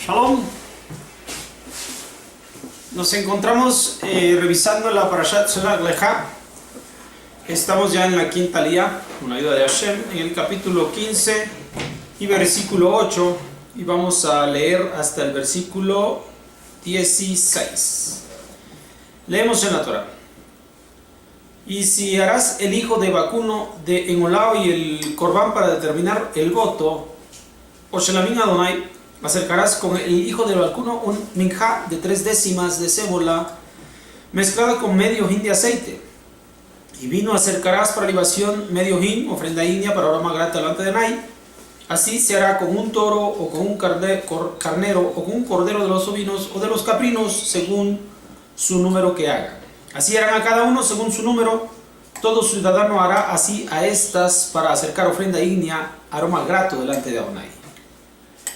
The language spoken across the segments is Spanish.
Shalom. Nos encontramos revisando la Parashat Shelach Lecha. Estamos ya en la quinta lía, con la ayuda de Hashem, en el capítulo 15 y versículo 8, y vamos a leer hasta el versículo 16. Leemos en la Torah. Y si harás el hijo de vacuno de engolado y el corbán para determinar el voto, o Shelamim Adonai, acercarás con el hijo del vacuno un minjá de 3 décimas de cébola mezclada con medio hin de aceite, y vino acercarás para libación medio hin, ofrenda ígnea para aroma grato delante de Adonai. Así se hará con un toro o con un carnero o con un cordero de los ovinos o de los caprinos según su número que haga. Así harán a cada uno según su número. Todo ciudadano hará así a estas para acercar ofrenda ígnea, aroma grato delante de Adonai.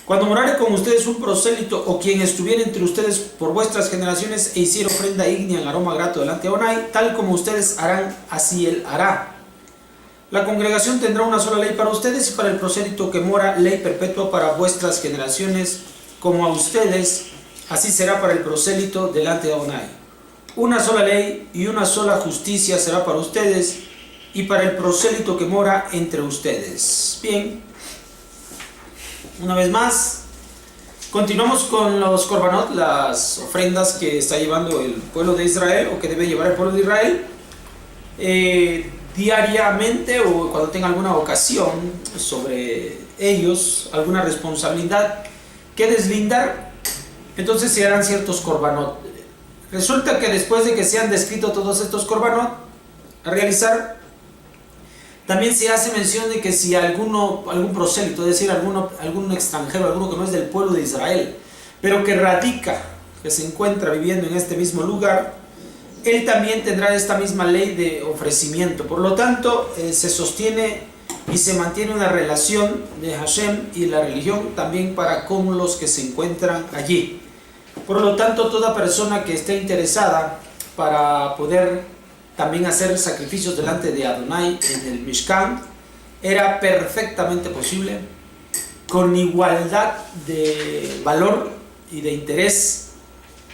Cuando morare con ustedes un prosélito o quien estuviera entre ustedes por vuestras generaciones e hiciera ofrenda ígnea en aroma grato delante de Adonai, tal como ustedes harán, así él hará. La congregación tendrá una sola ley para ustedes y para el prosélito que mora, ley perpetua para vuestras generaciones, como a ustedes, así será para el prosélito delante de Adonai. Una sola ley y una sola justicia será para ustedes y para el prosélito que mora entre ustedes. Bien. Una vez más, continuamos con los korbanot, las ofrendas que está llevando el pueblo de Israel, o que debe llevar el pueblo de Israel, diariamente, o cuando tenga alguna ocasión sobre ellos, alguna responsabilidad que deslindar. Entonces se harán ciertos korbanot. Resulta que después de que se han descrito todos estos korbanot a realizar, también se hace mención de que si algún prosélito, es decir, algún extranjero, alguno que no es del pueblo de Israel, pero que radica, que se encuentra viviendo en este mismo lugar, él también tendrá esta misma ley de ofrecimiento. Por lo tanto, se sostiene y se mantiene una relación de Hashem y la religión también para con los que se encuentran allí. Por lo tanto, toda persona que esté interesada para poder también hacer sacrificios delante de Adonai en el Mishkan, era perfectamente posible, con igualdad de valor y de interés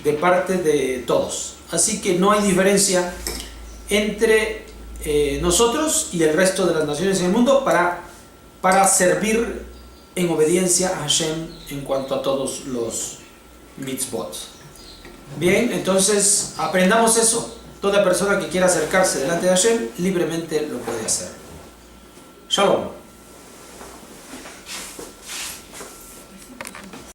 de parte de todos. Así que no hay diferencia entre nosotros y el resto de las naciones en el mundo para servir en obediencia a Hashem en cuanto a todos los mitzvot. Bien, entonces aprendamos eso. Toda persona que quiera acercarse delante de Hashem libremente lo puede hacer. Shalom.